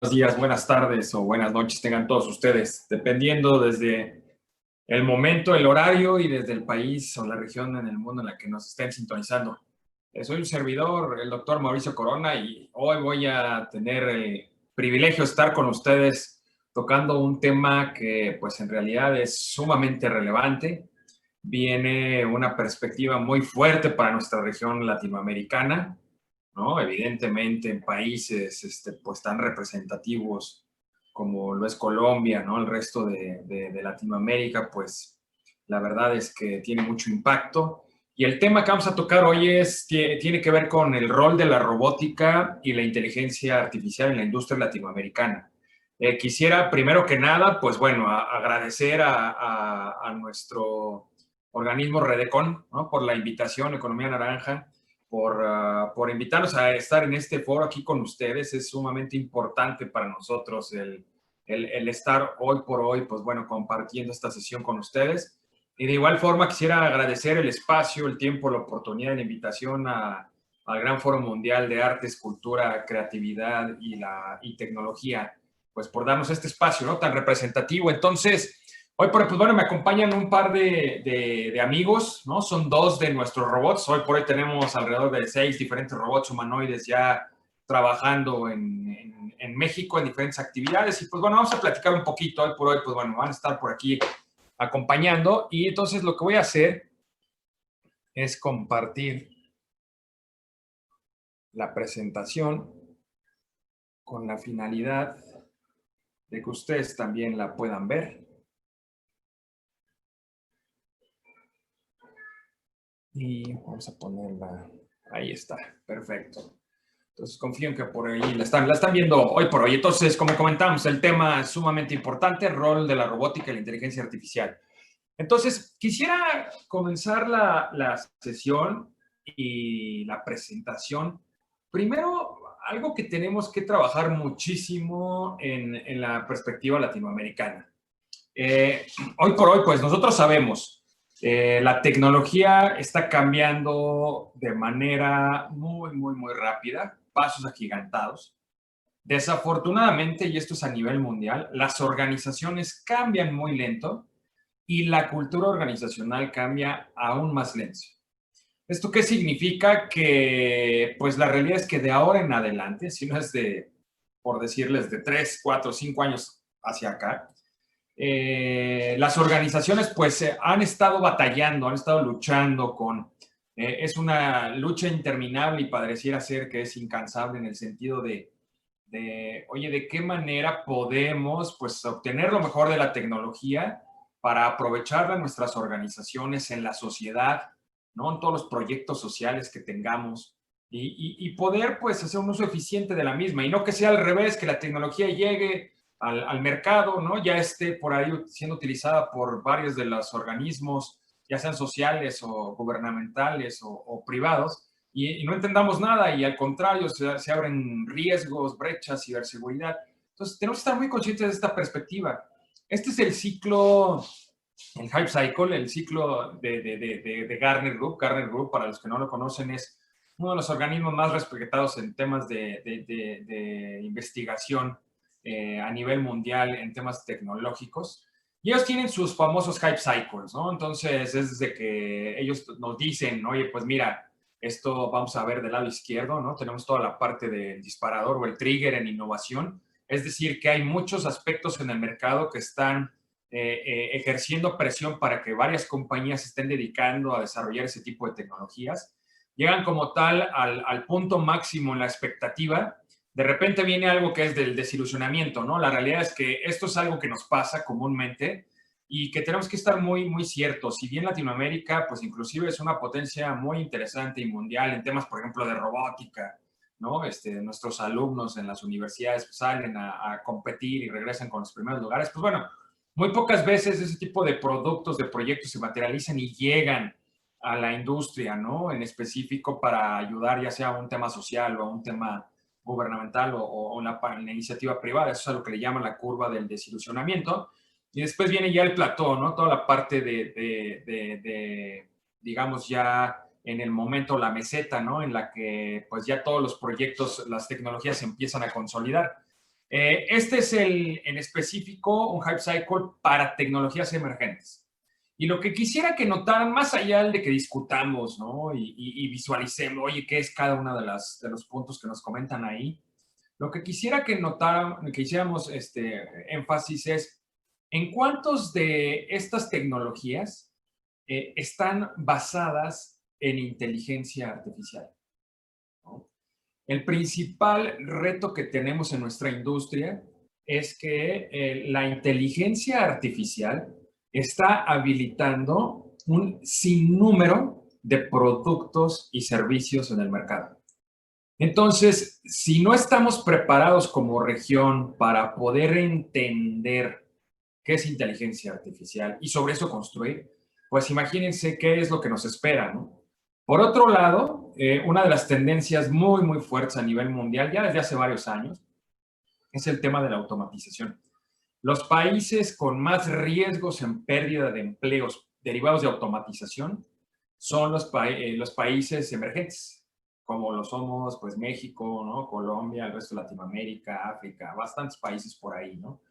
Buenos días, buenas tardes o buenas noches tengan todos ustedes, dependiendo desde el momento, el horario y desde el país o la región en el mundo en la que nos estén sintonizando. Soy un servidor, el doctor Mauricio Corona, y hoy voy a tener el privilegio de estar con ustedes tocando un tema que pues en realidad es sumamente relevante. Viene una perspectiva muy fuerte para nuestra región latinoamericana, ¿no? Evidentemente en países pues tan representativos como lo es Colombia, ¿no? El resto de Latinoamérica, pues la verdad es que tiene mucho impacto. Y el tema que vamos a tocar hoy tiene que ver con el rol de la robótica y la inteligencia artificial en la industria latinoamericana. Quisiera, primero que nada, pues bueno, agradecer a nuestro organismo Redecon, ¿no? Por la invitación, Economía Naranja, por invitarnos a estar en este foro aquí con ustedes. Es sumamente importante para nosotros el estar hoy por hoy, pues bueno, compartiendo esta sesión con ustedes. Y de igual forma quisiera agradecer el espacio, el tiempo, la oportunidad, la invitación al Gran Foro Mundial de Artes, Cultura, Creatividad y Tecnología, pues por darnos este espacio, ¿no? Tan representativo. Entonces, hoy por hoy, pues bueno, me acompañan un par de amigos, ¿no? Son dos de nuestros robots. Hoy por hoy tenemos alrededor de 6 diferentes robots humanoides ya trabajando en México en diferentes actividades. Y pues bueno, vamos a platicar un poquito. Hoy por hoy, pues bueno, van a estar por aquí acompañando. Y entonces lo que voy a hacer es compartir la presentación con la finalidad de que ustedes también la puedan ver. Y vamos a ponerla, ahí está, perfecto. Entonces confío en que por ahí la están viendo hoy por hoy. Entonces, como comentamos, el tema es sumamente importante, el rol de la robótica y la inteligencia artificial. Entonces, quisiera comenzar la sesión y la presentación. Primero, algo que tenemos que trabajar muchísimo en la perspectiva latinoamericana. Eh, Hoy por hoy, pues nosotros sabemos, la tecnología está cambiando de manera muy rápida, pasos agigantados. Desafortunadamente, y esto es a nivel mundial, las organizaciones cambian muy lento y la cultura organizacional cambia aún más lento. ¿Esto qué significa? Que pues la realidad es que de ahora en adelante, si no es por decirles, de 3, 4, 5 años hacia acá, las organizaciones pues han estado batallando, han estado luchando es una lucha interminable y pareciera ser que es incansable en el sentido oye, ¿de qué manera podemos pues obtener lo mejor de la tecnología para aprovecharla en nuestras organizaciones, en la sociedad, ¿no? En todos los proyectos sociales que tengamos y poder pues hacer un uso eficiente de la misma y no que sea al revés, que la tecnología llegue al mercado, ¿no? Ya esté por ahí siendo utilizada por varios de los organismos, ya sean sociales o gubernamentales o privados, y no entendamos nada y al contrario se abren riesgos, brechas, ciberseguridad. Entonces tenemos que estar muy conscientes de esta perspectiva. Este es el ciclo, el Hype Cycle, el ciclo de Gartner Group. Gartner Group, para los que no lo conocen, es uno de los organismos más respetados en temas de investigación a nivel mundial en temas tecnológicos. Y ellos tienen sus famosos Hype Cycles, ¿no? Entonces es desde que ellos nos dicen, oye, pues mira, esto vamos a ver del lado izquierdo, ¿no? Tenemos toda la parte del disparador o el trigger en innovación. Es decir, que hay muchos aspectos en el mercado que están ejerciendo presión para que varias compañías se estén dedicando a desarrollar ese tipo de tecnologías. Llegan como tal al punto máximo en la expectativa. De repente viene algo que es del desilusionamiento, ¿no? La realidad es que esto es algo que nos pasa comúnmente y que tenemos que estar muy ciertos. Si bien Latinoamérica, pues inclusive es una potencia muy interesante y mundial en temas, por ejemplo, de robótica, ¿no? Nuestros alumnos en las universidades pues, salen a competir y regresan con los primeros lugares. Pues bueno, muy pocas veces ese tipo de productos, de proyectos se materializan y llegan a la industria, ¿no? En específico para ayudar ya sea a un tema social o a un tema gubernamental o la iniciativa privada. Eso es a lo que le llaman la curva del desilusionamiento. Y después viene ya el plató, ¿no? Toda la parte digamos, ya en el momento, la meseta, ¿no? En la que pues ya todos los proyectos, las tecnologías se empiezan a consolidar. Este es en específico un hype cycle para tecnologías emergentes. Y lo que quisiera que notaran, más allá de que discutamos, ¿no? Y visualicemos, oye, qué es cada uno de los puntos que nos comentan ahí. Lo que quisiera que notaran, que hiciéramos énfasis es en cuántos de estas tecnologías están basadas en inteligencia artificial, ¿no? El principal reto que tenemos en nuestra industria es que la inteligencia artificial está habilitando un sinnúmero de productos y servicios en el mercado. Entonces, si no estamos preparados como región para poder entender qué es inteligencia artificial y sobre eso construir, pues imagínense qué es lo que nos espera, ¿no? Por otro lado, una de las tendencias muy, muy fuertes a nivel mundial, ya desde hace varios años, es el tema de la automatización. Los países con más riesgos en pérdida de empleos derivados de automatización son los países emergentes, como lo somos pues México, ¿no? Colombia, el resto de Latinoamérica, África, bastantes países por ahí, ¿no?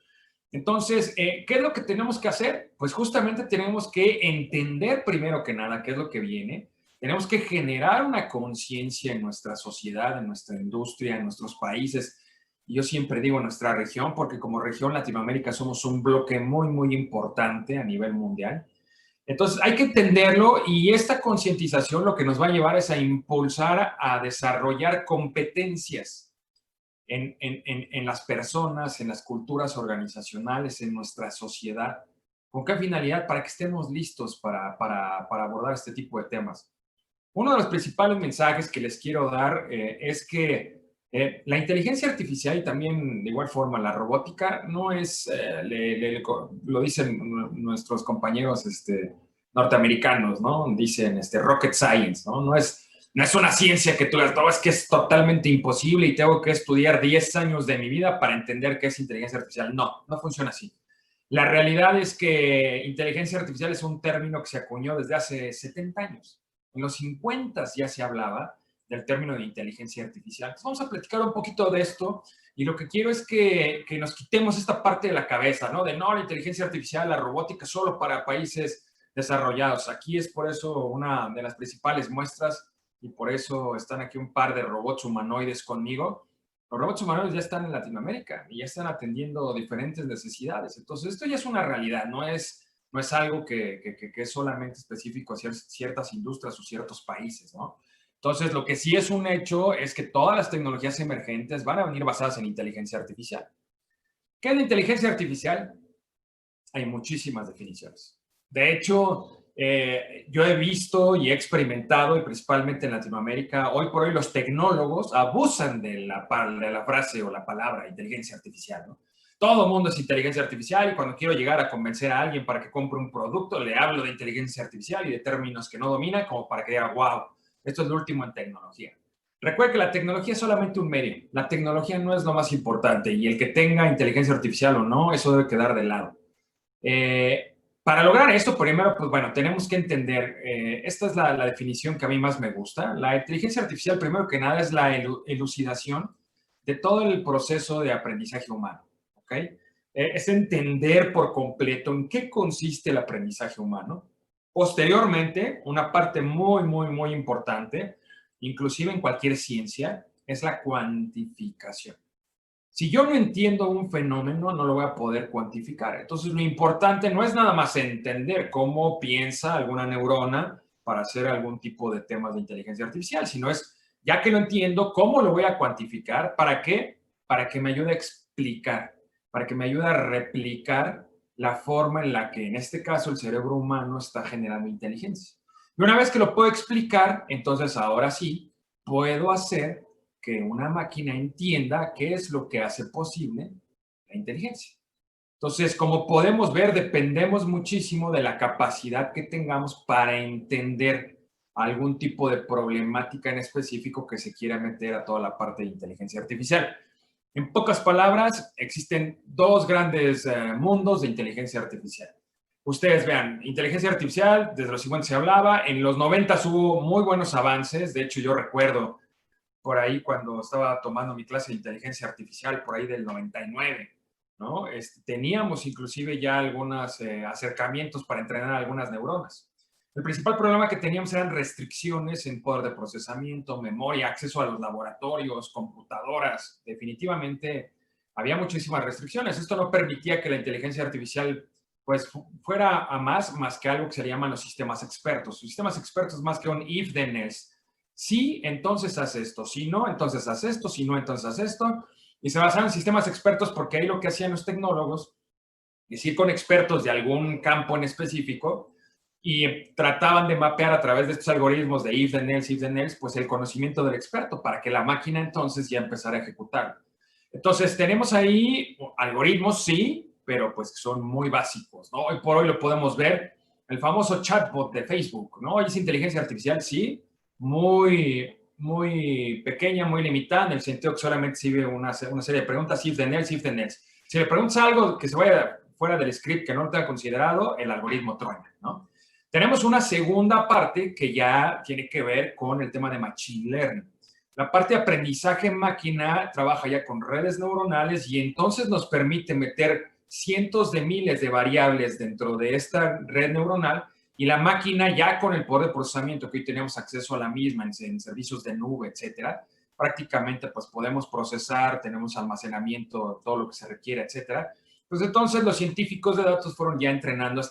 Entonces, ¿qué es lo que tenemos que hacer? Pues justamente tenemos que entender primero que nada qué es lo que viene. Tenemos que generar una conciencia en nuestra sociedad, en nuestra industria, en nuestros países. Y yo siempre digo nuestra región, porque como región Latinoamérica somos un bloque muy, muy importante a nivel mundial. Entonces, hay que entenderlo y esta concientización lo que nos va a llevar es a impulsar a desarrollar competencias en las personas, en las culturas organizacionales, en nuestra sociedad. ¿Con qué finalidad? Para que estemos listos para abordar este tipo de temas. Uno de los principales mensajes que les quiero dar es que la inteligencia artificial y también de igual forma la robótica no es, lo dicen nuestros compañeros norteamericanos, ¿no? Dicen rocket science, ¿no? No es una ciencia que tú digas, no, es que es totalmente imposible y tengo que estudiar 10 años de mi vida para entender qué es inteligencia artificial. No, no funciona así. La realidad es que inteligencia artificial es un término que se acuñó desde hace 70 años. En los 50 ya se hablaba del término de inteligencia artificial. Entonces vamos a platicar un poquito de esto y lo que quiero es que nos quitemos esta parte de la cabeza, ¿no? De no, la inteligencia artificial, la robótica solo para países desarrollados. Aquí es por eso una de las principales muestras y por eso están aquí un par de robots humanoides conmigo. Los robots humanoides ya están en Latinoamérica y ya están atendiendo diferentes necesidades. Entonces, esto ya es una realidad, no es algo que es solamente específico a ciertas industrias o ciertos países, ¿no? Entonces, lo que sí es un hecho es que todas las tecnologías emergentes van a venir basadas en inteligencia artificial. ¿Qué es la inteligencia artificial? Hay muchísimas definiciones. De hecho, yo he visto y he experimentado, y principalmente en Latinoamérica, hoy por hoy los tecnólogos abusan de la frase o la palabra inteligencia artificial, ¿no? Todo el mundo es inteligencia artificial y cuando quiero llegar a convencer a alguien para que compre un producto, le hablo de inteligencia artificial y de términos que no domina como para que diga, wow, esto es lo último en tecnología. Recuerda que la tecnología es solamente un medio. La tecnología no es lo más importante y el que tenga inteligencia artificial o no, eso debe quedar de lado. Para lograr esto, primero, pues bueno, tenemos que entender, esta es la definición que a mí más me gusta. La inteligencia artificial, primero que nada, es la elucidación de todo el proceso de aprendizaje humano, ¿ok? Es entender por completo en qué consiste el aprendizaje humano. Posteriormente, una parte muy, muy, muy importante, inclusive en cualquier ciencia, es la cuantificación. Si yo no entiendo un fenómeno, no lo voy a poder cuantificar. Entonces, lo importante no es nada más entender cómo piensa alguna neurona para hacer algún tipo de temas de inteligencia artificial, sino es, ya que lo entiendo, ¿cómo lo voy a cuantificar? ¿Para qué? Para que me ayude a explicar, para que me ayude a replicar la forma en la que, en este caso, el cerebro humano está generando inteligencia. Y una vez que lo puedo explicar, entonces ahora sí, puedo hacer que una máquina entienda qué es lo que hace posible la inteligencia. Entonces, como podemos ver, dependemos muchísimo de la capacidad que tengamos para entender algún tipo de problemática en específico que se quiera meter a toda la parte de inteligencia artificial. En pocas palabras, existen dos grandes mundos de inteligencia artificial. Ustedes vean, inteligencia artificial, desde los 50 se hablaba, en los 90 hubo muy buenos avances, de hecho yo recuerdo por ahí cuando estaba tomando mi clase de inteligencia artificial, por ahí del 99, ¿no? Teníamos inclusive ya algunos acercamientos para entrenar algunas neuronas. El principal problema que teníamos eran restricciones en poder de procesamiento, memoria, acceso a los laboratorios, computadoras. Definitivamente había muchísimas restricciones. Esto no permitía que la inteligencia artificial pues fuera a más que algo que se le llaman los sistemas expertos. Los sistemas expertos más que un if, then else. Sí, entonces haz esto. Si no, entonces haz esto. Si no, entonces haz esto. Y se basaban en sistemas expertos porque ahí lo que hacían los tecnólogos es ir con expertos de algún campo en específico y trataban de mapear a través de estos algoritmos de if, then else, pues el conocimiento del experto para que la máquina entonces ya empezara a ejecutar. Entonces, tenemos ahí algoritmos, sí, pero pues son muy básicos, ¿no? Hoy por hoy lo podemos ver, el famoso chatbot de Facebook, ¿no? Hoy es inteligencia artificial, sí, muy pequeña, muy limitada, en el sentido que solamente sirve una serie de preguntas, if, then else, if, then else. Si le preguntas algo que se vaya fuera del script que no te ha considerado, el algoritmo truena, ¿no? Tenemos una segunda parte que ya tiene que ver con el tema de Machine Learning. La parte de aprendizaje en máquina trabaja ya con redes neuronales y entonces nos permite meter cientos de miles de variables dentro de esta red neuronal y la máquina ya con el poder de procesamiento que hoy tenemos acceso a la misma en servicios de nube, etcétera, prácticamente pues podemos procesar, tenemos almacenamiento, todo lo que se requiere, etcétera. Pues entonces los científicos de datos fueron ya entrenando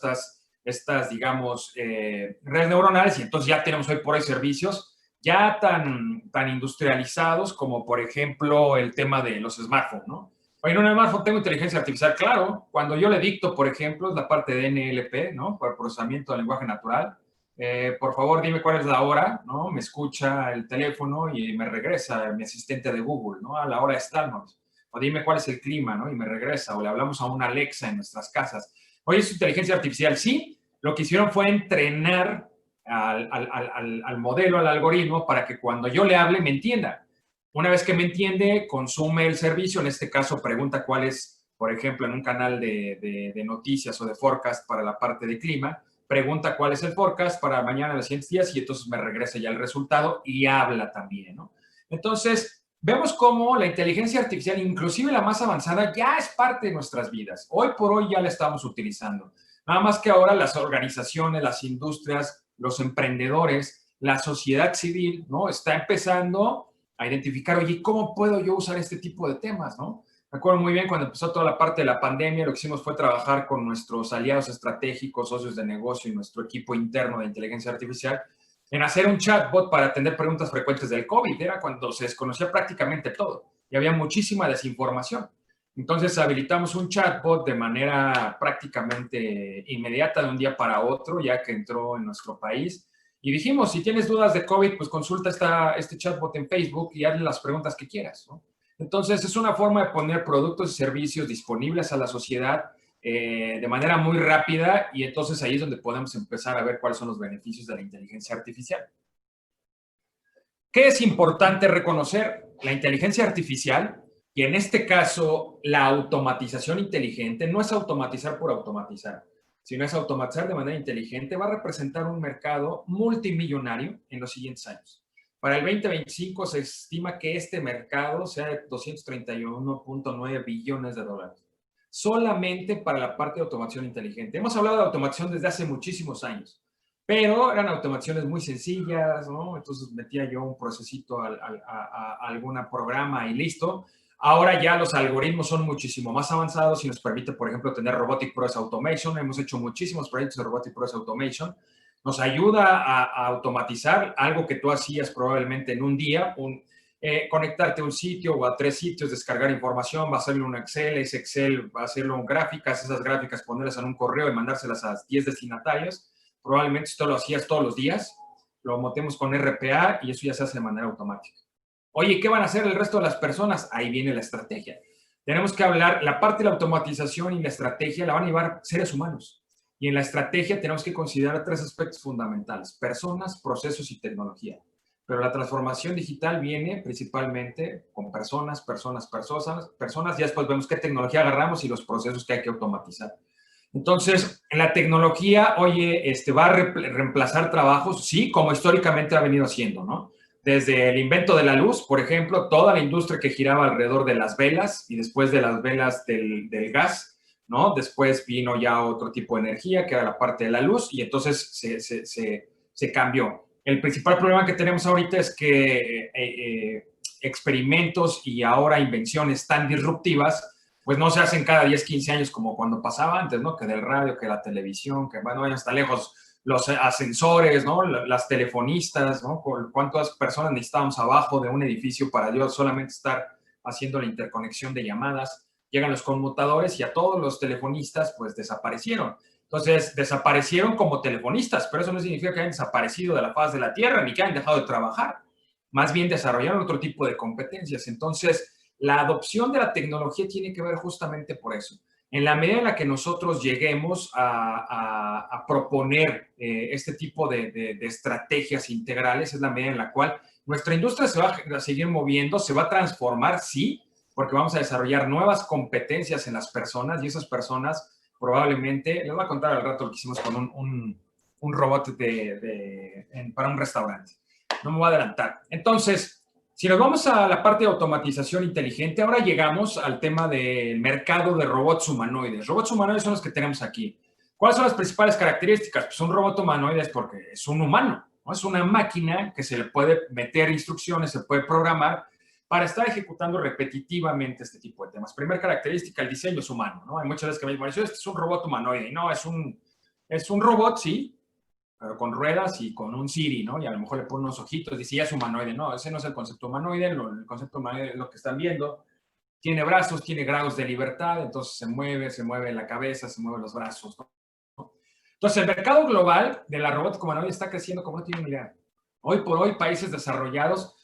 digamos, redes neuronales y entonces ya tenemos hoy por hoy servicios ya tan industrializados como, por ejemplo, el tema de los smartphones, ¿no? Oye, en un smartphone tengo inteligencia artificial, claro. Cuando yo le dicto, por ejemplo, es la parte de NLP, ¿no? Para el procesamiento del lenguaje natural. Por favor, dime cuál es la hora, ¿no? Me escucha el teléfono y me regresa mi asistente de Google, ¿no? A la hora estamos. O dime cuál es el clima, ¿no? Y me regresa. O le hablamos a una Alexa en nuestras casas. Oye, ¿es inteligencia artificial? Sí. Lo que hicieron fue entrenar al modelo, al algoritmo, para que cuando yo le hable me entienda. Una vez que me entiende, consume el servicio, en este caso pregunta cuál es, por ejemplo, en un canal de noticias o de forecast para la parte de clima, pregunta cuál es el forecast para mañana, los siguientes días, y entonces me regresa ya el resultado y habla también, ¿no? Entonces, vemos cómo la inteligencia artificial, inclusive la más avanzada, ya es parte de nuestras vidas. Hoy por hoy ya la estamos utilizando. Nada más que ahora las organizaciones, las industrias, los emprendedores, la sociedad civil, ¿no? Está empezando a identificar, oye, ¿cómo puedo yo usar este tipo de temas, no? Me acuerdo muy bien cuando empezó toda la parte de la pandemia, lo que hicimos fue trabajar con nuestros aliados estratégicos, socios de negocio y nuestro equipo interno de inteligencia artificial en hacer un chatbot para atender preguntas frecuentes del COVID. Era cuando se desconocía prácticamente todo y había muchísima desinformación. Entonces habilitamos un chatbot de manera prácticamente inmediata de un día para otro, ya que entró en nuestro país. Y dijimos, si tienes dudas de COVID, pues consulta este chatbot en Facebook y hazle las preguntas que quieras, ¿no? Entonces es una forma de poner productos y servicios disponibles a la sociedad de manera muy rápida y entonces ahí es donde podemos empezar a ver cuáles son los beneficios de la inteligencia artificial. ¿Qué es importante reconocer? La inteligencia artificial, y en este caso la automatización inteligente, no es automatizar por automatizar, sino es automatizar de manera inteligente, va a representar un mercado multimillonario en los siguientes años. Para el 2025 se estima que este mercado sea de 231.9 billones de dólares. Solamente para la parte de automación inteligente. Hemos hablado de automación desde hace muchísimos años, pero eran automaciones muy sencillas, ¿no? Entonces metía yo un procesito a algún programa y listo. Ahora ya los algoritmos son muchísimo más avanzados y nos permite, por ejemplo, tener Robotic Process Automation. Hemos hecho muchísimos proyectos de Robotic Process Automation. Nos ayuda a automatizar algo que tú hacías probablemente en un día, conectarte a un sitio o a 3 sitios, descargar información, va a hacerlo en un Excel, ese Excel va a hacerlo en gráficas, esas gráficas ponerlas en un correo y mandárselas a 10 destinatarios. Probablemente esto lo hacías todos los días, lo metemos con RPA y eso ya se hace de manera automática. Oye, ¿qué van a hacer el resto de las personas? Ahí viene la estrategia. Tenemos que hablar, la parte de la automatización y la estrategia la van a llevar seres humanos. Y en la estrategia tenemos que considerar 3 aspectos fundamentales: personas, procesos y tecnología. Pero la transformación digital viene principalmente con personas, y después vemos qué tecnología agarramos y los procesos que hay que automatizar. Entonces, en la tecnología, oye, ¿va a reemplazar trabajos? Sí, como históricamente ha venido haciendo, ¿no? Desde el invento de la luz, por ejemplo, toda la industria que giraba alrededor de las velas y después de las velas del gas, ¿no? Después vino ya otro tipo de energía, que era la parte de la luz, y entonces se cambió. El principal problema que tenemos ahorita es que experimentos y ahora invenciones tan disruptivas, pues no se hacen cada 10, 15 años como cuando pasaba antes, ¿no? Que del radio, que la televisión, que bueno, hasta lejos los ascensores, ¿no? Las telefonistas, ¿no? ¿Cuántas personas necesitábamos abajo de un edificio para yo solamente estar haciendo la interconexión de llamadas? Llegan los conmutadores y a todos los telefonistas pues desaparecieron. Entonces, desaparecieron como telefonistas, pero eso no significa que hayan desaparecido de la faz de la Tierra ni que hayan dejado de trabajar. Más bien desarrollaron otro tipo de competencias. Entonces, la adopción de la tecnología tiene que ver justamente por eso. En la medida en la que nosotros lleguemos a proponer este tipo de estrategias integrales, es la medida en la cual nuestra industria se va a seguir moviendo, se va a transformar, sí, porque vamos a desarrollar nuevas competencias en las personas y esas personas probablemente, les voy a contar al rato lo que hicimos con un robot para un restaurante. No me voy a adelantar. Entonces, si nos vamos a la parte de automatización inteligente, ahora llegamos al tema del mercado de robots humanoides. Robots humanoides son los que tenemos aquí. ¿Cuáles son las principales características? Pues un robot humanoide es porque es un humano, ¿no? Es una máquina que se le puede meter instrucciones, se puede programar para estar ejecutando repetitivamente este tipo de temas. Primera característica, el diseño es humano, ¿no? Hay muchas veces que me dicen, este es un robot humanoide. Y no, es un robot, sí, pero con ruedas y con un Siri, ¿no? Y a lo mejor le pone unos ojitos, dice, ya es humanoide. No, ese no es el concepto humanoide. El concepto humanoide es lo que están viendo. Tiene brazos, tiene grados de libertad, entonces se mueve la cabeza, se mueven los brazos, ¿no? Entonces, el mercado global de la robótica humanoide está creciendo como no tiene ni idea. Hoy por hoy, países desarrollados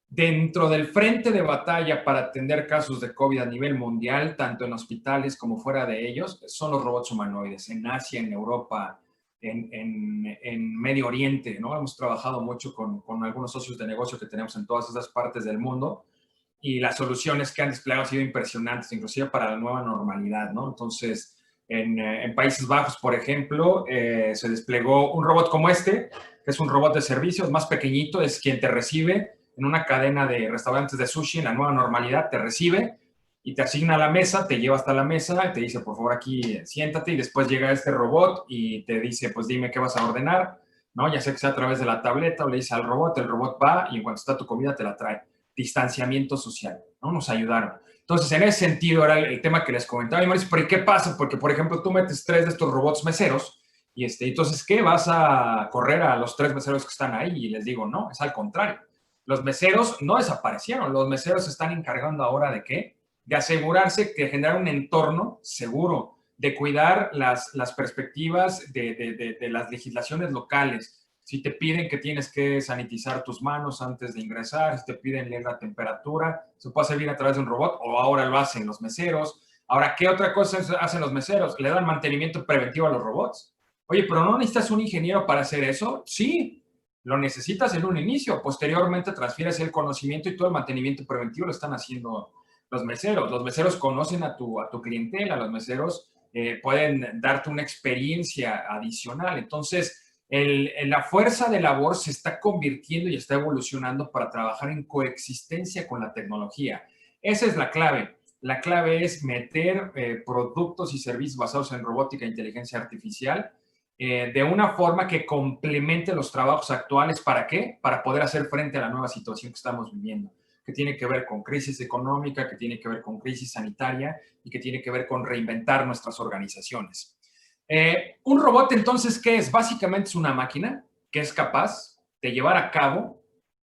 dentro del frente de batalla para atender casos de COVID a nivel mundial, tanto en hospitales como fuera de ellos, son los robots humanoides. En Asia, en Europa, en Medio Oriente, ¿no? Hemos trabajado mucho con algunos socios de negocio que tenemos en todas esas partes del mundo y las soluciones que han desplegado han sido impresionantes, inclusive para la nueva normalidad, ¿no? Entonces, en Países Bajos, por ejemplo, se desplegó un robot como este, que es un robot de servicios más pequeñito, es quien te recibe en una cadena de restaurantes de sushi en la nueva normalidad, te recibe y te asigna la mesa, te lleva hasta la mesa, te dice, por favor, aquí siéntate, y después llega este robot y te dice, pues dime qué vas a ordenar, ¿no? Ya sea que sea a través de la tableta o le dice al robot, el robot va y en cuanto está tu comida te la trae. Distanciamiento social, ¿no? Nos ayudaron. Entonces, en ese sentido era el tema que les comentaba. Y me dice, ¿pero qué pasa? Porque, por ejemplo, tú metes 3 de estos robots meseros y entonces, ¿qué? ¿Vas a correr a los 3 meseros que están ahí? Y les digo, no, es al contrario. Los meseros no desaparecieron. Los meseros se están encargando ahora de ¿qué? De asegurarse que generar un entorno seguro, de cuidar las perspectivas de las legislaciones locales. Si te piden que tienes que sanitizar tus manos antes de ingresar, si te piden leer la temperatura, se puede hacer bien a través de un robot o ahora lo hacen los meseros. Ahora, ¿qué otra cosa hacen los meseros? Le dan mantenimiento preventivo a los robots. Oye, pero ¿no necesitas un ingeniero para hacer eso? Sí, lo necesitas en un inicio. Posteriormente transfieres el conocimiento y todo el mantenimiento preventivo lo están haciendo los meseros. Los meseros conocen a tu clientela, los meseros pueden darte una experiencia adicional. Entonces, la fuerza de labor se está convirtiendo y está evolucionando para trabajar en coexistencia con la tecnología. Esa es la clave. La clave es meter productos y servicios basados en robótica e inteligencia artificial de una forma que complemente los trabajos actuales. ¿Para qué? Para poder hacer frente a la nueva situación que estamos viviendo, que tiene que ver con crisis económica, que tiene que ver con crisis sanitaria y que tiene que ver con reinventar nuestras organizaciones. Un robot, entonces, ¿qué es? Básicamente es una máquina que es capaz de llevar a cabo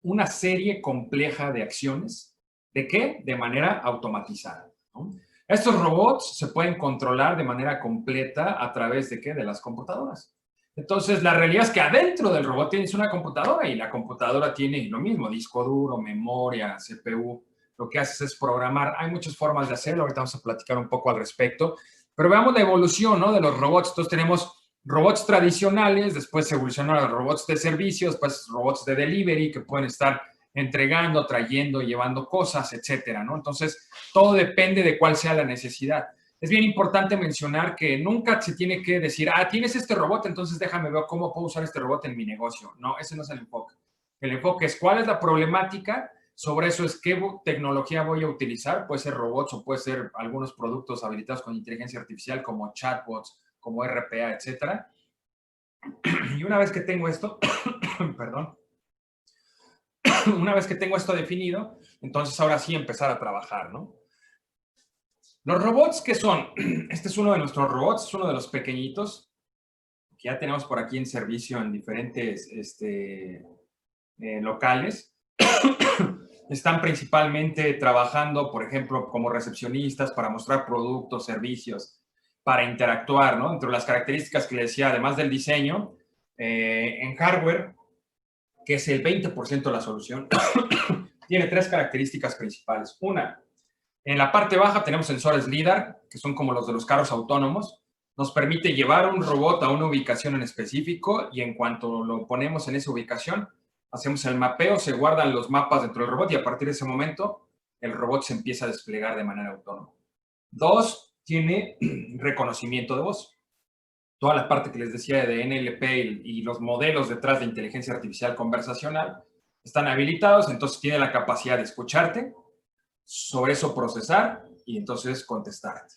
una serie compleja de acciones. ¿De qué? De manera automatizada, ¿no? Estos robots se pueden controlar de manera completa a través de ¿qué? De las computadoras. Entonces, la realidad es que adentro del robot tienes una computadora y la computadora tiene lo mismo, disco duro, memoria, CPU. Lo que haces es programar. Hay muchas formas de hacerlo, ahorita vamos a platicar un poco al respecto. Pero veamos la evolución, ¿no? De los robots. Entonces tenemos robots tradicionales, después evolucionaron a robots de servicios, pues robots de delivery que pueden estar entregando, trayendo, llevando cosas, etcétera, ¿no? Entonces, todo depende de cuál sea la necesidad. Es bien importante mencionar que nunca se tiene que decir, tienes este robot, entonces déjame ver cómo puedo usar este robot en mi negocio. No, ese no es el enfoque. El enfoque es cuál es la problemática, sobre eso es qué tecnología voy a utilizar, puede ser robots o puede ser algunos productos habilitados con inteligencia artificial como chatbots, como RPA, etcétera. Y una vez que tengo esto, perdón, una vez que tengo esto definido, entonces ahora sí empezar a trabajar, ¿no? Los robots, ¿qué son? Este es uno de nuestros robots, es uno de los pequeñitos que ya tenemos por aquí en servicio en diferentes locales. Están principalmente trabajando, por ejemplo, como recepcionistas para mostrar productos, servicios, para interactuar, ¿no? Entre las características que le decía, además del diseño, en hardware, que es el 20% de la solución, tiene 3 características principales. Una, en la parte baja tenemos sensores LiDAR, que son como los de los carros autónomos. Nos permite llevar un robot a una ubicación en específico y en cuanto lo ponemos en esa ubicación, hacemos el mapeo, se guardan los mapas dentro del robot y a partir de ese momento el robot se empieza a desplegar de manera autónoma. 2, tiene reconocimiento de voz. Toda la parte que les decía de NLP y los modelos detrás de inteligencia artificial conversacional están habilitados, entonces tiene la capacidad de escucharte, sobre eso procesar y entonces contestarte.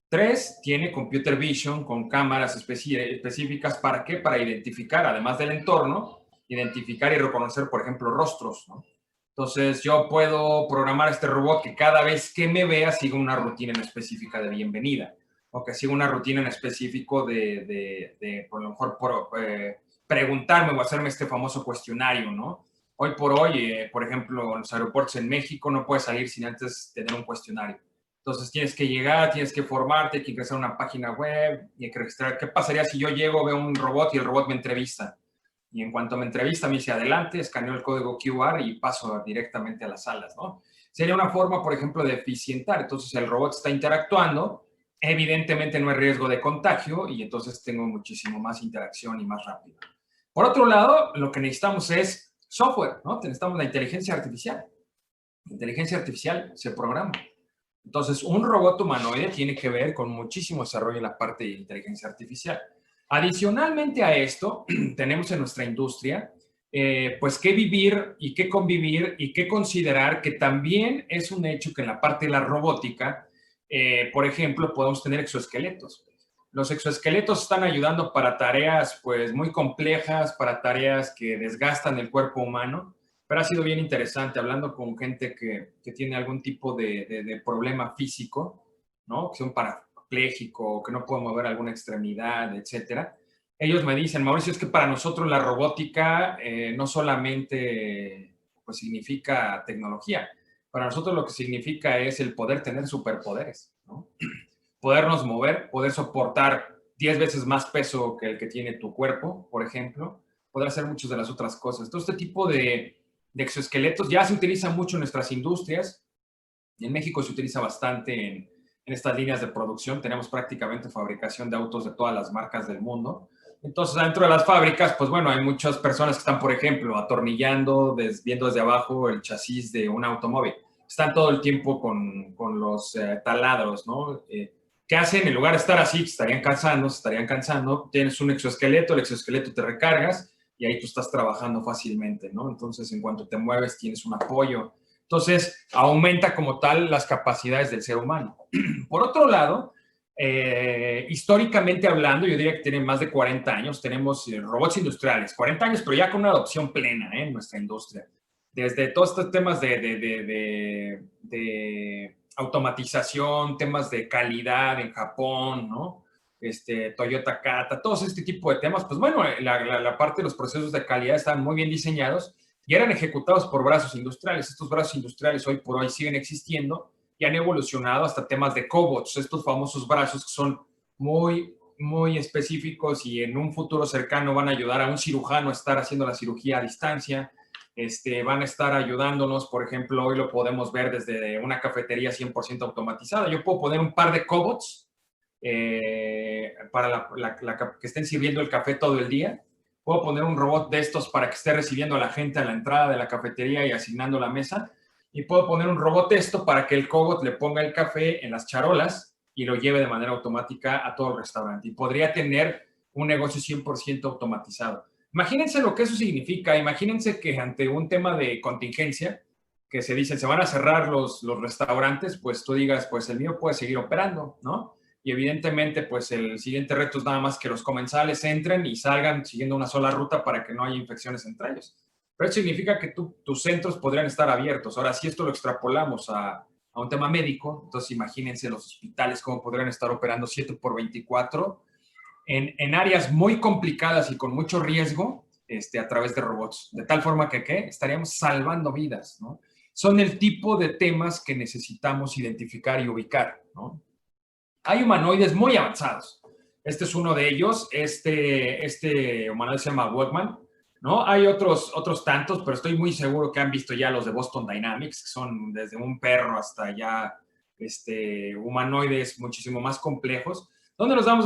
3, tiene computer vision con cámaras específicas. ¿Para qué? Para identificar, además del entorno, identificar y reconocer, por ejemplo, rostros, ¿no? Entonces, yo puedo programar este robot que cada vez que me vea siga una rutina en específica de bienvenida o que siga una rutina en específico por lo mejor, preguntarme o hacerme este famoso cuestionario, ¿no? Hoy por hoy, por ejemplo, en los aeropuertos en México no puedes salir sin antes tener un cuestionario. Entonces tienes que llegar, tienes que formarte, hay que ingresar a una página web y hay que registrar. ¿Qué pasaría si yo llego, veo un robot y el robot me entrevista? Y en cuanto me entrevista, me dice adelante, escaneo el código QR y paso directamente a las salas, ¿no? Sería una forma, por ejemplo, de eficientar. Entonces el robot está interactuando, evidentemente no hay riesgo de contagio y entonces tengo muchísimo más interacción y más rápido. Por otro lado, lo que necesitamos es software, ¿no? Necesitamos la inteligencia artificial. La inteligencia artificial se programa. Entonces, un robot humanoide tiene que ver con muchísimo desarrollo en la parte de inteligencia artificial. Adicionalmente a esto, tenemos en nuestra industria, pues, qué vivir y qué convivir y qué considerar que también es un hecho que en la parte de la robótica, por ejemplo, podemos tener exoesqueletos. Los exoesqueletos están ayudando para tareas, pues, muy complejas, para tareas que desgastan el cuerpo humano, pero ha sido bien interesante hablando con gente que tiene algún tipo de problema físico, ¿no? Que son parapléjico, que no pueden mover alguna extremidad, etcétera. Ellos me dicen, Mauricio, es que para nosotros la robótica no solamente pues, significa tecnología, para nosotros lo que significa es el poder tener superpoderes, ¿no? Podernos mover, poder soportar 10 veces más peso que el que tiene tu cuerpo, por ejemplo, poder hacer muchas de las otras cosas. Entonces, este tipo de exoesqueletos ya se utiliza mucho en nuestras industrias. En México se utiliza bastante en estas líneas de producción. Tenemos prácticamente fabricación de autos de todas las marcas del mundo. Entonces, dentro de las fábricas, pues bueno, hay muchas personas que están, por ejemplo, atornillando, viendo desde abajo el chasis de un automóvil. Están todo el tiempo con los taladros, ¿no? ¿Qué hacen? En lugar de estar así, estarían cansando. Tienes un exoesqueleto, el exoesqueleto te recargas y ahí tú estás trabajando fácilmente, ¿no? Entonces, en cuanto te mueves, tienes un apoyo. Entonces, aumenta como tal las capacidades del ser humano. Por otro lado, históricamente hablando, yo diría que tienen más de 40 años, tenemos robots industriales, 40 años, pero ya con una adopción plena en nuestra industria. Desde todos estos temas de automatización, temas de calidad en Japón, ¿no? Toyota Kata, todos este tipo de temas, pues bueno, la parte de los procesos de calidad están muy bien diseñados y eran ejecutados por brazos industriales. Estos brazos industriales hoy por hoy siguen existiendo y han evolucionado hasta temas de cobots, estos famosos brazos que son muy, muy específicos y en un futuro cercano van a ayudar a un cirujano a estar haciendo la cirugía a distancia. Van a estar ayudándonos, por ejemplo, hoy lo podemos ver desde una cafetería 100% automatizada. Yo puedo poner un par de cobots para que estén sirviendo el café todo el día. Puedo poner un robot de estos para que esté recibiendo a la gente a la entrada de la cafetería y asignando la mesa. Y puedo poner un robot esto para que el cobot le ponga el café en las charolas y lo lleve de manera automática a todo el restaurante. Y podría tener un negocio 100% automatizado. Imagínense lo que eso significa. Imagínense que ante un tema de contingencia, que se dice, se van a cerrar los restaurantes, pues tú digas, pues el mío puede seguir operando, ¿no? Y evidentemente, pues el siguiente reto es nada más que los comensales entren y salgan siguiendo una sola ruta para que no haya infecciones entre ellos. Pero eso significa que tus centros podrían estar abiertos. Ahora, si esto lo extrapolamos a un tema médico, entonces imagínense los hospitales cómo podrían estar operando 7 por 24 en áreas muy complicadas y con mucho riesgo a través de robots. De tal forma que, ¿qué? Estaríamos salvando vidas, ¿no? Son el tipo de temas que necesitamos identificar y ubicar, ¿no? Hay humanoides muy avanzados. Este es uno de ellos. Este humanoide se llama Walkman, ¿no? Hay otros tantos, pero estoy muy seguro que han visto ya los de Boston Dynamics, que son desde un perro hasta ya humanoides muchísimo más complejos. ¿Dónde nos damos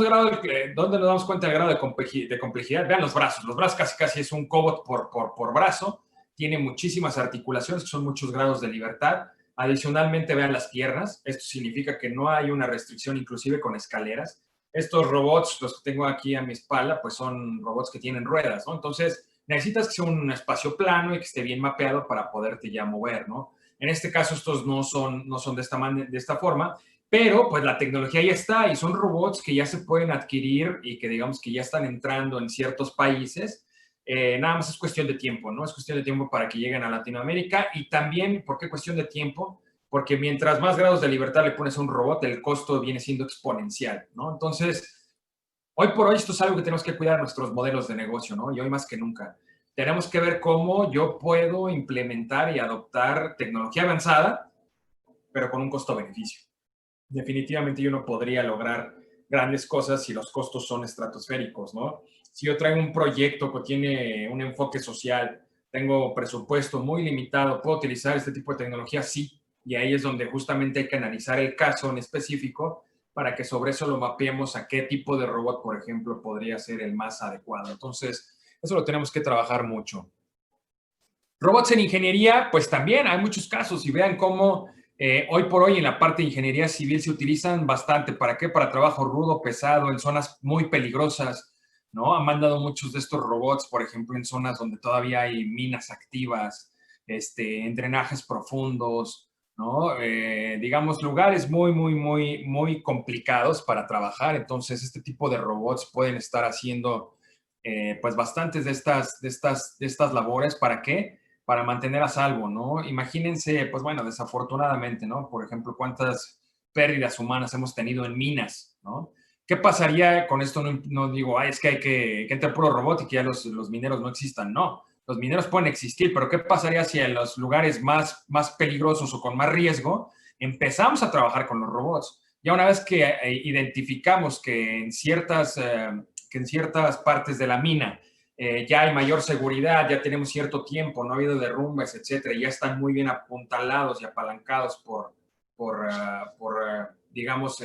cuenta del grado de complejidad? Vean los brazos. Los brazos casi es un cobot por brazo. Tiene muchísimas articulaciones, que son muchos grados de libertad. Adicionalmente, vean las piernas. Esto significa que no hay una restricción inclusive con escaleras. Estos robots, los que tengo aquí a mi espalda, pues son robots que tienen ruedas, ¿no? Entonces, necesitas que sea un espacio plano y que esté bien mapeado para poderte ya mover, ¿no? En este caso, estos no son de esta forma, pero pues la tecnología ya está y son robots que ya se pueden adquirir y que digamos que ya están entrando en ciertos países. Nada más es cuestión de tiempo, ¿no? Es cuestión de tiempo para que lleguen a Latinoamérica y también, ¿por qué cuestión de tiempo? Porque mientras más grados de libertad le pones a un robot, el costo viene siendo exponencial, ¿no? Entonces, hoy por hoy esto es algo que tenemos que cuidar nuestros modelos de negocio, ¿no? Y hoy más que nunca. Tenemos que ver cómo yo puedo implementar y adoptar tecnología avanzada, pero con un costo-beneficio. Definitivamente yo no podría lograr grandes cosas si los costos son estratosféricos, ¿no? Si yo traigo un proyecto que tiene un enfoque social, tengo presupuesto muy limitado, ¿puedo utilizar este tipo de tecnología? Sí. Y ahí es donde justamente hay que analizar el caso en específico para que sobre eso lo mapeemos a qué tipo de robot, por ejemplo, podría ser el más adecuado. Entonces, eso lo tenemos que trabajar mucho. Robots en ingeniería, pues también hay muchos casos y vean cómo hoy por hoy en la parte de ingeniería civil se utilizan bastante. ¿Para qué? Para trabajo rudo, pesado, en zonas muy peligrosas, ¿no? Han mandado muchos de estos robots, por ejemplo, en zonas donde todavía hay minas activas, en drenajes profundos, ¿no? Digamos, lugares muy complicados para trabajar. Entonces, este tipo de robots pueden estar haciendo, pues, bastantes de estas labores. ¿Para qué? Para mantener a salvo, ¿no? Imagínense, pues bueno, desafortunadamente, ¿no? Por ejemplo, cuántas pérdidas humanas hemos tenido en minas, ¿no? ¿Qué pasaría con esto? No digo, ay, es que hay que entrar puro robot y que ya los mineros no existan. No, los mineros pueden existir, pero ¿qué pasaría si en los lugares más peligrosos o con más riesgo empezamos a trabajar con los robots? Ya una vez que identificamos que en ciertas partes de la mina ya hay mayor seguridad, ya tenemos cierto tiempo, no ha habido derrumbes, etcétera, y ya están muy bien apuntalados y apalancados por digamos,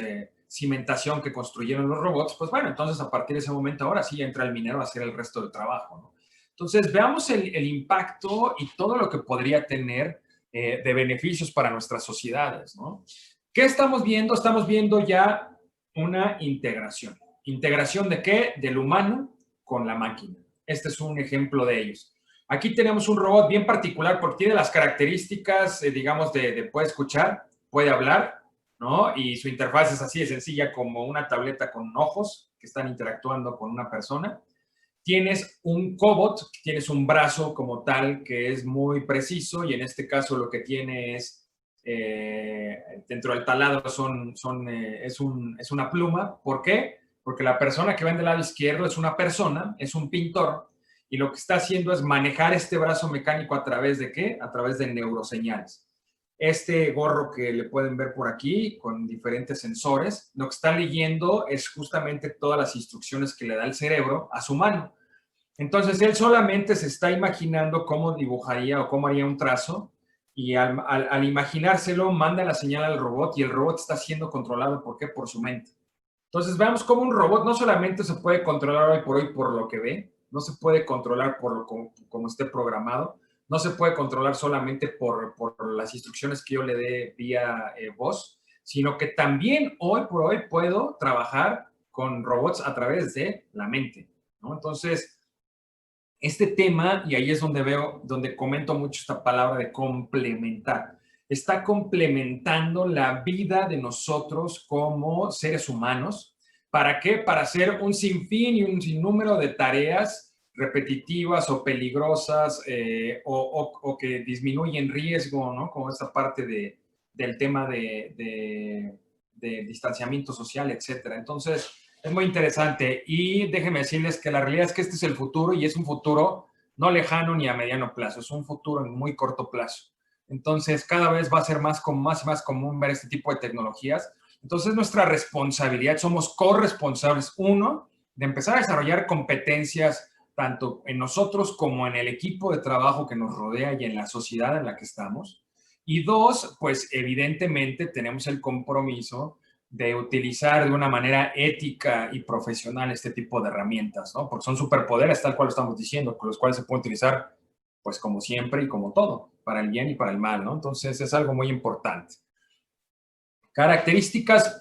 cimentación que construyeron los robots, pues bueno, entonces a partir de ese momento ahora sí entra el minero a hacer el resto del trabajo, ¿no? Entonces, veamos el impacto y todo lo que podría tener de beneficios para nuestras sociedades, ¿no? ¿Qué estamos viendo? Estamos viendo ya una integración. ¿Integración de qué? Del humano con la máquina. Este es un ejemplo de ellos. Aquí tenemos un robot bien particular porque tiene las características, digamos, de puede escuchar, puede hablar, ¿no? Y su interfaz es así de sencilla como una tableta con ojos que están interactuando con una persona. Tienes un cobot, tienes un brazo como tal que es muy preciso y en este caso lo que tiene es, dentro del taladro es una pluma. ¿Por qué? Porque la persona que va en el lado izquierdo es una persona, es un pintor, y lo que está haciendo es manejar este brazo mecánico a través de ¿qué? A través de neuroseñales. Este gorro que le pueden ver por aquí con diferentes sensores, lo que está leyendo es justamente todas las instrucciones que le da el cerebro a su mano. Entonces, él solamente se está imaginando cómo dibujaría o cómo haría un trazo y al imaginárselo manda la señal al robot y el robot está siendo controlado, ¿por qué? Por su mente. Entonces, veamos cómo un robot no solamente se puede controlar hoy por lo que ve, no se puede controlar como esté programado, no se puede controlar solamente por las instrucciones que yo le dé vía voz, sino que también hoy por hoy puedo trabajar con robots a través de la mente, ¿no? Entonces, este tema, y ahí es donde veo, donde comento mucho esta palabra de complementar, está complementando la vida de nosotros como seres humanos. ¿Para qué? Para hacer un sinfín y un sinnúmero de tareas repetitivas o peligrosas o que disminuyen riesgo, ¿no? Como esta parte del tema de distanciamiento social, etcétera. Entonces, es muy interesante y déjenme decirles que la realidad es que este es el futuro y es un futuro no lejano ni a mediano plazo, es un futuro en muy corto plazo. Entonces, cada vez va a ser más y más común ver este tipo de tecnologías. Entonces, nuestra responsabilidad, somos corresponsables, uno, de empezar a desarrollar competencias tanto en nosotros como en el equipo de trabajo que nos rodea y en la sociedad en la que estamos. Y dos, pues evidentemente tenemos el compromiso de utilizar de una manera ética y profesional este tipo de herramientas, ¿no? Porque son superpoderes, tal cual lo estamos diciendo, con los cuales se puede utilizar, pues como siempre y como todo, para el bien y para el mal, ¿no? Entonces es algo muy importante. Características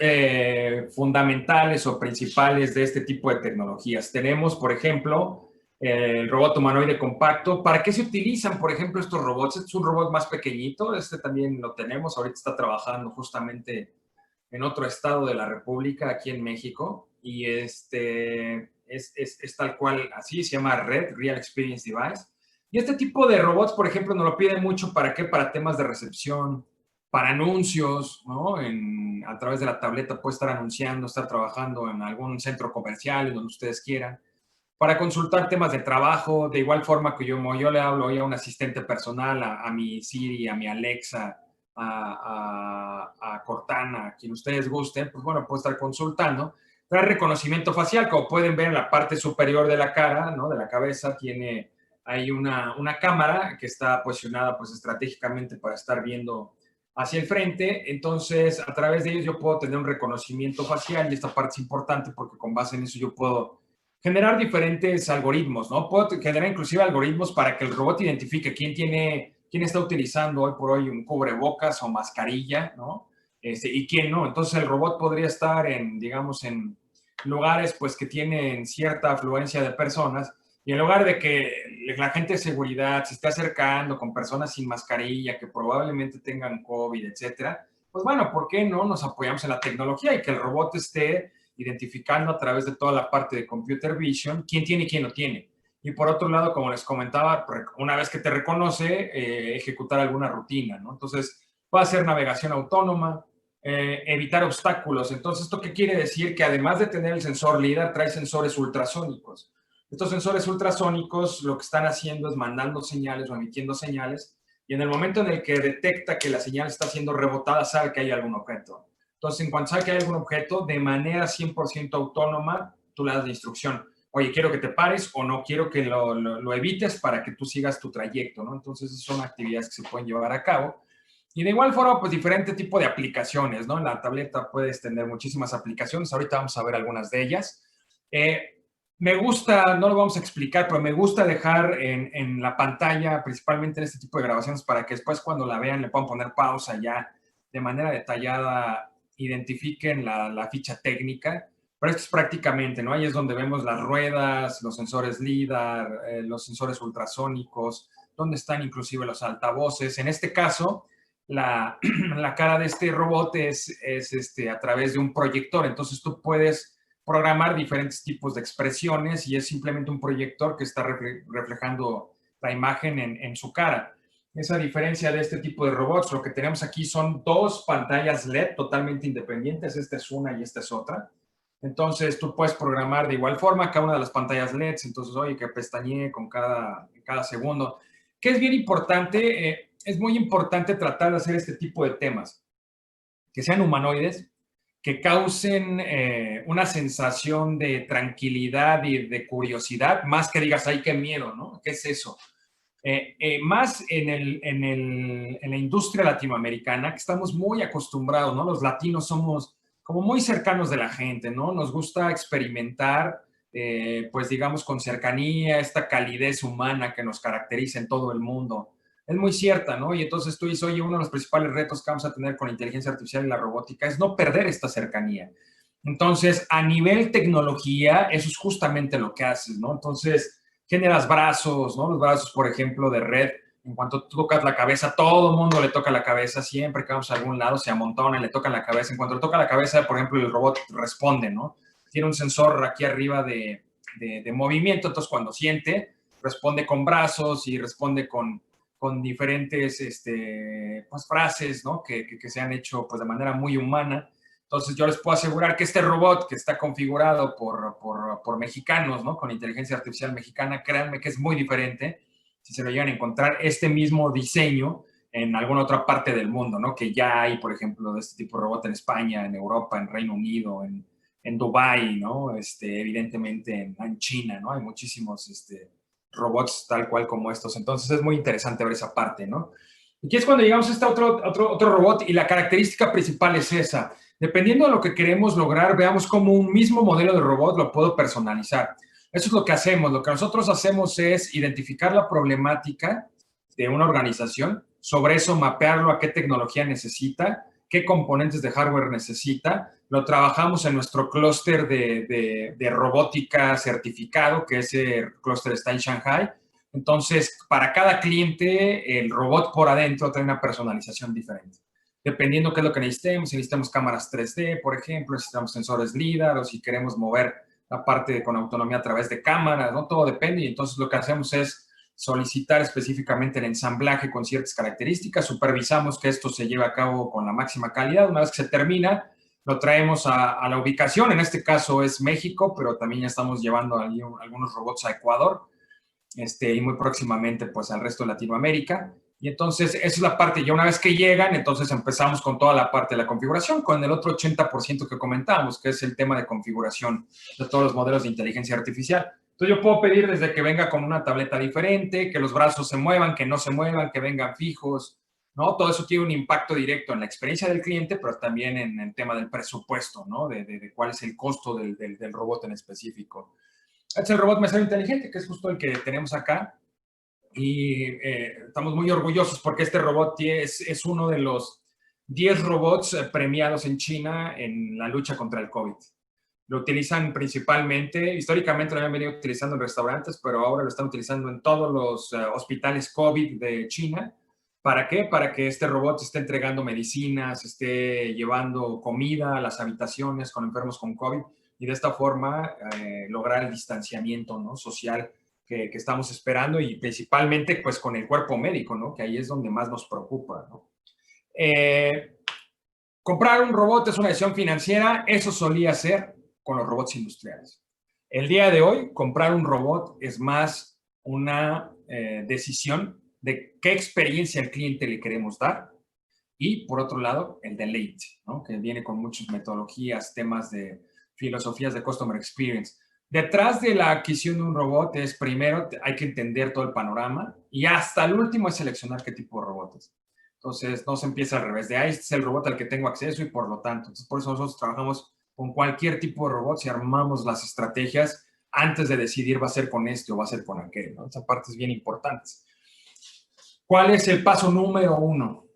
fundamentales o principales de este tipo de tecnologías. Tenemos, por ejemplo, el robot humanoide compacto. ¿Para qué se utilizan, por ejemplo, estos robots? Este es un robot más pequeñito, este también lo tenemos, ahorita está trabajando justamente en otro estado de la República, aquí en México, y es tal cual, así se llama RED, Real Experience Device. Y este tipo de robots, por ejemplo, nos lo piden mucho, ¿para qué? Para temas de recepción, para anuncios, ¿no? A través de la tableta puede estar anunciando, estar trabajando en algún centro comercial, donde ustedes quieran, para consultar temas de trabajo, de igual forma que yo le hablo hoy a un asistente personal, a mi Siri, a mi Alexa, a Cortana, a quien ustedes gusten, pues bueno, puede estar consultando. Trae reconocimiento facial, como pueden ver en la parte superior de la cara, ¿no? De la cabeza, tiene ahí una cámara que está posicionada pues estratégicamente para estar viendo hacia el frente. Entonces, a través de ellos yo puedo tener un reconocimiento facial y esta parte es importante porque con base en eso yo puedo generar diferentes algoritmos, ¿no? Puedo generar inclusive algoritmos para que el robot identifique quién está utilizando hoy por hoy un cubrebocas o mascarilla, ¿no? Y quién no. Entonces el robot podría estar digamos, en lugares pues que tienen cierta afluencia de personas y en lugar de que la gente de seguridad se esté acercando con personas sin mascarilla que probablemente tengan COVID, etcétera, pues bueno, ¿por qué no nos apoyamos en la tecnología y que el robot esté identificando a través de toda la parte de computer vision quién tiene y quién no tiene? Y por otro lado, como les comentaba, una vez que te reconoce, ejecutar alguna rutina, ¿no? Entonces, puede hacer navegación autónoma, evitar obstáculos. Entonces, ¿esto qué quiere decir? Que además de tener el sensor LIDAR, trae sensores ultrasónicos. Estos sensores ultrasónicos lo que están haciendo es mandando señales o emitiendo señales y en el momento en el que detecta que la señal está siendo rebotada, sabe que hay algún objeto. Entonces, en cuanto sabe que hay algún objeto, de manera 100% autónoma, tú le das la instrucción. Oye, quiero que te pares o no, quiero que lo evites para que tú sigas tu trayecto, ¿no? Entonces, esas son actividades que se pueden llevar a cabo. Y de igual forma, pues diferente tipo de aplicaciones, ¿no? En la tableta puedes tener muchísimas aplicaciones. Ahorita vamos a ver algunas de ellas. Me gusta, no lo vamos a explicar, pero me gusta dejar en la pantalla, principalmente en este tipo de grabaciones, para que después cuando la vean le puedan poner pausa ya de manera detallada, identifiquen la ficha técnica. Pero esto es prácticamente, ¿no? Ahí es donde vemos las ruedas, los sensores LIDAR, los sensores ultrasónicos, donde están inclusive los altavoces. En este caso, la cara de este robot es a través de un proyector. Entonces tú puedes programar diferentes tipos de expresiones y es simplemente un proyector que está reflejando la imagen en su cara. Esa diferencia de este tipo de robots, lo que tenemos aquí son dos pantallas LED totalmente independientes. Esta es una y esta es otra. Entonces tú puedes programar de igual forma cada una de las pantallas LEDs. Entonces, oye, que pestañee con cada segundo. Que es bien importante, es muy importante tratar de hacer este tipo de temas, que sean humanoides, que causen una sensación de tranquilidad y de curiosidad, más que digas, ay, qué miedo, ¿no? ¿Qué es eso? Más en la industria latinoamericana, que estamos muy acostumbrados, ¿no? Los latinos somos como muy cercanos de la gente, ¿no? Nos gusta experimentar, pues digamos, con cercanía, esta calidez humana que nos caracteriza en todo el mundo. Es muy cierta, ¿no? Y entonces tú dices, oye, uno de los principales retos que vamos a tener con la inteligencia artificial y la robótica es no perder esta cercanía. Entonces, a nivel tecnología, eso es justamente lo que haces, ¿no? Entonces, generas brazos, ¿no? Los brazos, por ejemplo, de red. En cuanto tú tocas la cabeza, todo el mundo le toca la cabeza. Siempre que vamos a algún lado, se amontona, le tocan la cabeza. En cuanto le toca la cabeza, por ejemplo, el robot responde, ¿no? Tiene un sensor aquí arriba de movimiento. Entonces, cuando siente, responde con brazos y responde con diferentes pues, frases, ¿no? Que se han hecho pues, de manera muy humana. Entonces, yo les puedo asegurar que este robot que está configurado por mexicanos, ¿no? Con inteligencia artificial mexicana, créanme que es muy diferente si se lo llegan a encontrar este mismo diseño en alguna otra parte del mundo, ¿no? Que ya hay, por ejemplo, de este tipo de robot en España, en Europa, en Reino Unido, en Dubái, ¿no? Evidentemente en China, ¿no? Hay muchísimos robots tal cual como estos. Entonces es muy interesante ver esa parte, ¿no? Y aquí es cuando llegamos a este otro robot y la característica principal es esa. Dependiendo de lo que queremos lograr, veamos cómo un mismo modelo de robot lo puedo personalizar. Eso es lo que hacemos. Lo que nosotros hacemos es identificar la problemática de una organización, sobre eso mapearlo a qué tecnología necesita, qué componentes de hardware necesita, lo trabajamos en nuestro clúster de robótica certificado, que ese clúster está en Shanghai. Entonces, para cada cliente, el robot por adentro tiene una personalización diferente. Dependiendo qué es lo que necesitemos, si necesitamos cámaras 3D, por ejemplo, necesitamos sensores LIDAR, o si queremos mover la parte con autonomía a través de cámaras, ¿no? Todo depende, y entonces lo que hacemos es solicitar específicamente el ensamblaje con ciertas características, supervisamos que esto se lleve a cabo con la máxima calidad. Una vez que se termina, lo traemos a la ubicación, en este caso es México, pero también ya estamos llevando algunos robots a Ecuador, y muy próximamente pues al resto de Latinoamérica. Y entonces esa es la parte, ya una vez que llegan, entonces empezamos con toda la parte de la configuración, con el otro 80% que comentábamos, que es el tema de configuración de todos los modelos de inteligencia artificial. Entonces yo puedo pedir desde que venga con una tableta diferente, que los brazos se muevan, que no se muevan, que vengan fijos, ¿no? Todo eso tiene un impacto directo en la experiencia del cliente, pero también en el tema del presupuesto, ¿no? De cuál es el costo del robot en específico. Este es el robot mesero inteligente, que es justo el que tenemos acá. Y estamos muy orgullosos porque este robot es uno de los 10 robots premiados en China en la lucha contra el COVID. Lo utilizan principalmente, históricamente lo habían venido utilizando en restaurantes, pero ahora lo están utilizando en todos los hospitales COVID de China. ¿Para qué? Para que este robot esté entregando medicinas, esté llevando comida a las habitaciones con enfermos con COVID y de esta forma lograr el distanciamiento, ¿no? social que estamos esperando y principalmente pues con el cuerpo médico, ¿no? Que ahí es donde más nos preocupa, ¿no? Comprar un robot es una decisión financiera, eso solía ser con los robots industriales. El día de hoy, comprar un robot es más una decisión de qué experiencia al cliente le queremos dar y, por otro lado, el deleite, ¿no? Que viene con muchas metodologías, temas de filosofías de customer experience. Detrás de la adquisición de un robot es primero hay que entender todo el panorama y hasta el último es seleccionar qué tipo de robot es. Entonces, no se empieza al revés de, este es el robot al que tengo acceso y por lo tanto. Entonces, por eso nosotros trabajamos con cualquier tipo de robot y armamos las estrategias antes de decidir va a ser con este o va a ser con aquel, ¿no? Esa parte es bien importante. ¿Cuál es el paso número 1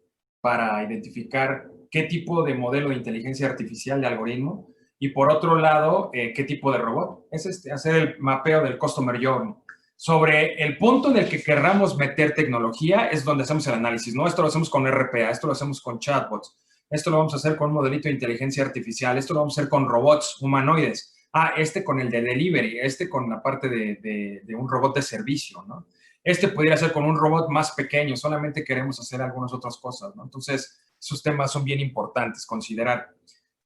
para identificar qué tipo de modelo de inteligencia artificial de algoritmo? Y por otro lado, ¿qué tipo de robot? Es hacer el mapeo del Customer Journey. Sobre el punto en el que querramos meter tecnología es donde hacemos el análisis, ¿no? Esto lo hacemos con RPA, esto lo hacemos con chatbots, esto lo vamos a hacer con un modelito de inteligencia artificial, esto lo vamos a hacer con robots humanoides, con el de delivery, con la parte de un robot de servicio, ¿no? Pudiera ser con un robot más pequeño, solamente queremos hacer algunas otras cosas, ¿no? Entonces, esos temas son bien importantes considerar.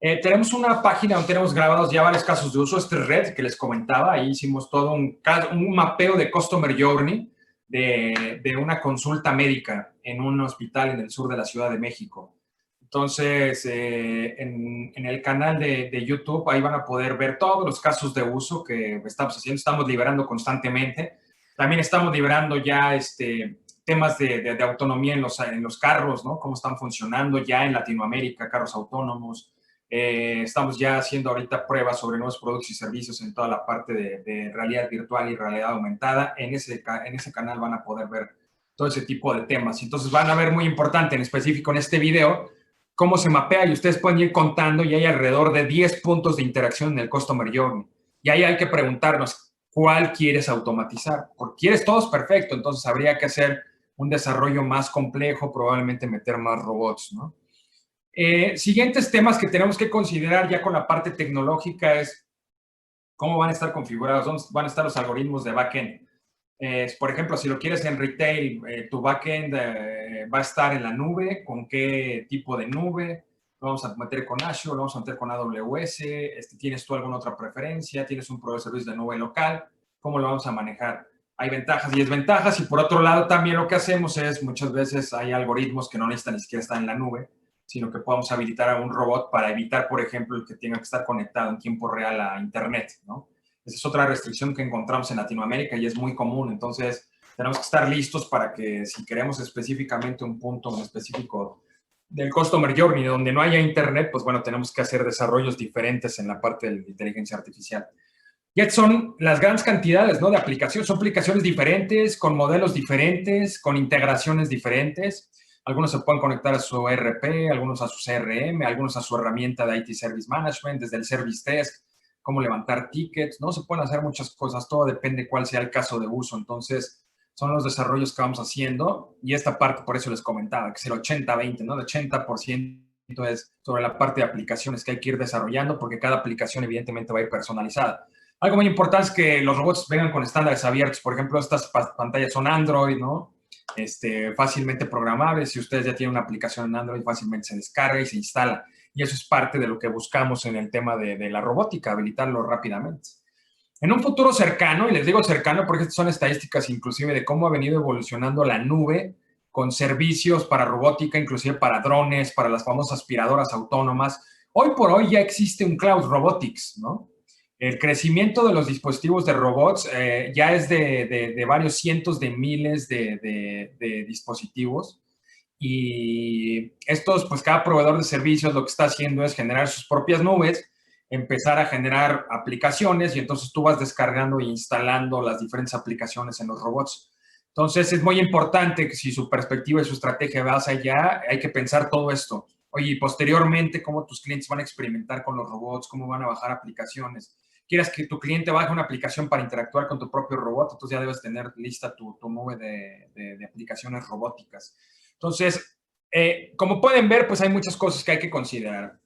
Tenemos una página donde tenemos grabados ya varios casos de uso. Red que les comentaba, ahí hicimos todo un mapeo de Customer Journey de una consulta médica en un hospital en el sur de la Ciudad de México. Entonces, en el canal de YouTube, ahí van a poder ver todos los casos de uso que estamos haciendo. Estamos liberando constantemente. También estamos liberando ya temas de autonomía en los carros, ¿no? Cómo están funcionando ya en Latinoamérica, carros autónomos. Estamos ya haciendo ahorita pruebas sobre nuevos productos y servicios en toda la parte de realidad virtual y realidad aumentada. En ese canal van a poder ver todo ese tipo de temas. Entonces van a ver muy importante en específico en este video cómo se mapea y ustedes pueden ir contando y hay alrededor de 10 puntos de interacción en el Customer Journey. Y ahí hay que preguntarnos ¿cuál quieres automatizar? Porque quieres todos perfecto, entonces habría que hacer un desarrollo más complejo, probablemente meter más robots, ¿no? Siguientes temas que tenemos que considerar ya con la parte tecnológica es cómo van a estar configurados, dónde van a estar los algoritmos de backend. Por ejemplo, si lo quieres en retail, tu backend va a estar en la nube, ¿con qué tipo de nube? Lo vamos a meter con Azure, lo vamos a meter con AWS, ¿tienes tú alguna otra preferencia? ¿Tienes un proveedor de servicios de nube local? ¿Cómo lo vamos a manejar? Hay ventajas y desventajas, y por otro lado también lo que hacemos es, muchas veces hay algoritmos que no necesitan ni siquiera estar en la nube, sino que podamos habilitar a un robot para evitar, por ejemplo, el que tenga que estar conectado en tiempo real a Internet, ¿no? Esa es otra restricción que encontramos en Latinoamérica y es muy común. Entonces, tenemos que estar listos para que si queremos específicamente un punto en específico del Customer Journey donde no haya Internet, pues bueno, tenemos que hacer desarrollos diferentes en la parte de la inteligencia artificial. Y son las grandes cantidades, ¿no?, de aplicaciones. Son aplicaciones diferentes, con modelos diferentes, con integraciones diferentes. Algunos se pueden conectar a su ERP, algunos a su CRM, algunos a su herramienta de IT Service Management, desde el Service Desk, cómo levantar tickets, ¿no? Se pueden hacer muchas cosas, todo depende cuál sea el caso de uso. Entonces, son los desarrollos que vamos haciendo y esta parte, por eso les comentaba, que es el 80-20, ¿no? El 80% es sobre la parte de aplicaciones que hay que ir desarrollando porque cada aplicación evidentemente va a ir personalizada. Algo muy importante es que los robots vengan con estándares abiertos. Por ejemplo, estas pantallas son Android, ¿no? Fácilmente programables. Si ustedes ya tienen una aplicación en Android, fácilmente se descarga y se instala. Y eso es parte de lo que buscamos en el tema de la robótica, habilitarlo rápidamente. En un futuro cercano, y les digo cercano porque estas son estadísticas inclusive de cómo ha venido evolucionando la nube con servicios para robótica, inclusive para drones, para las famosas aspiradoras autónomas. Hoy por hoy ya existe un cloud robotics, ¿no? El crecimiento de los dispositivos de robots ya es de varios cientos de miles de dispositivos. Y estos, pues cada proveedor de servicios lo que está haciendo es generar sus propias nubes, empezar a generar aplicaciones y entonces tú vas descargando e instalando las diferentes aplicaciones en los robots. Entonces es muy importante que si su perspectiva y su estrategia va hacia allá, hay que pensar todo esto. Oye, y posteriormente, cómo tus clientes van a experimentar con los robots, cómo van a bajar aplicaciones. Quieras que tu cliente baje una aplicación para interactuar con tu propio robot, entonces ya debes tener lista tu nube de aplicaciones robóticas. Entonces, como pueden ver, pues hay muchas cosas que hay que considerar.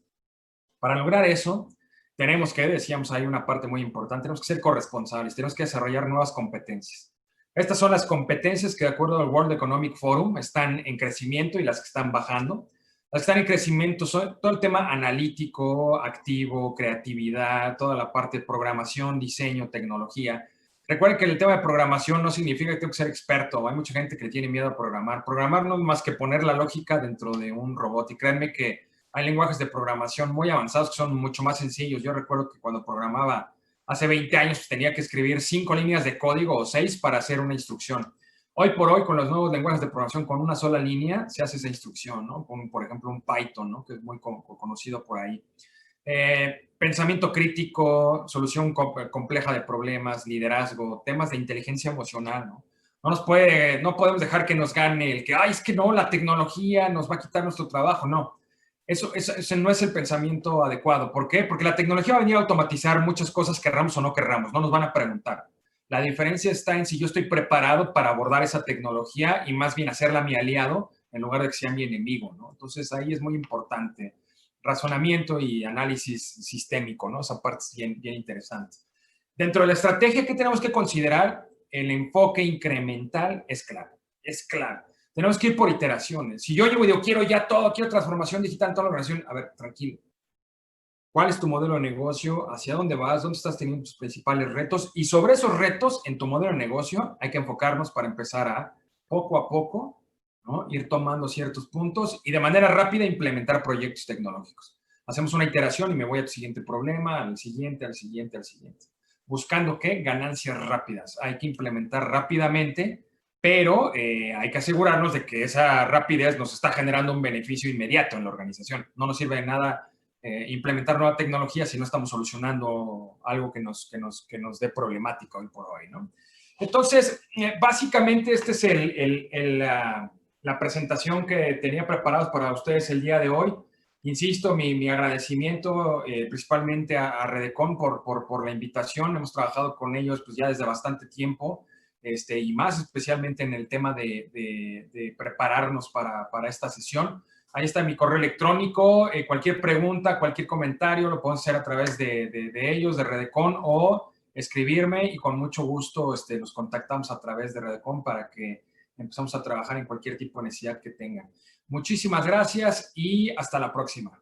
Para lograr eso, tenemos que, decíamos, hay una parte muy importante, tenemos que ser corresponsables, tenemos que desarrollar nuevas competencias. Estas son las competencias que, de acuerdo al World Economic Forum, están en crecimiento y las que están bajando. Las que están en crecimiento son todo el tema analítico, activo, creatividad, toda la parte de programación, diseño, tecnología. Recuerden que el tema de programación no significa que tengo que ser experto. Hay mucha gente que le tiene miedo a programar. Programar no es más que poner la lógica dentro de un robot. Y créanme que hay lenguajes de programación muy avanzados que son mucho más sencillos. Yo recuerdo que cuando programaba hace 20 años pues, tenía que escribir 5 líneas de código o 6 para hacer una instrucción. Hoy por hoy, con los nuevos lenguajes de programación, con una sola línea se hace esa instrucción, ¿no? Con, por ejemplo, un Python, ¿no? Que es muy conocido por ahí. Pensamiento crítico, solución compleja de problemas, liderazgo, temas de inteligencia emocional, ¿no? No podemos dejar que nos gane el que, ay, es que no, la tecnología nos va a quitar nuestro trabajo. No, eso no es el pensamiento adecuado. ¿Por qué? Porque la tecnología va a venir a automatizar muchas cosas, querramos o no querramos, no nos van a preguntar. La diferencia está en si yo estoy preparado para abordar esa tecnología y más bien hacerla mi aliado en lugar de que sea mi enemigo, ¿no? Entonces ahí es muy importante razonamiento y análisis sistémico, ¿no? Esa parte es bien, bien interesante. Dentro de la estrategia que tenemos que considerar, el enfoque incremental es clave, es clave. Tenemos que ir por iteraciones. Si yo llego y digo, quiero ya todo, quiero transformación digital en toda la organización, a ver, tranquilo. ¿Cuál es tu modelo de negocio? ¿Hacia dónde vas? ¿Dónde estás teniendo tus principales retos? Y sobre esos retos en tu modelo de negocio hay que enfocarnos para empezar a, poco a poco, ¿no?, ir tomando ciertos puntos y de manera rápida implementar proyectos tecnológicos. Hacemos una iteración y me voy al siguiente problema, al siguiente, al siguiente, al siguiente. Buscando, ¿qué? Ganancias rápidas. Hay que implementar rápidamente, pero hay que asegurarnos de que esa rapidez nos está generando un beneficio inmediato en la organización. No nos sirve de nada implementar nueva tecnología si no estamos solucionando algo que nos dé problemática hoy por hoy, ¿no? Entonces, básicamente esta es la presentación que tenía preparada para ustedes el día de hoy. Insisto, mi agradecimiento principalmente a Redecon por la invitación. Hemos trabajado con ellos pues ya desde bastante tiempo, y más especialmente en el tema de prepararnos para esta sesión. Ahí está mi correo electrónico. Cualquier pregunta, cualquier comentario lo pueden hacer a través de ellos, de Redecon, o escribirme y con mucho gusto los contactamos a través de Redecon para que empezamos a trabajar en cualquier tipo de necesidad que tengan. Muchísimas gracias y hasta la próxima.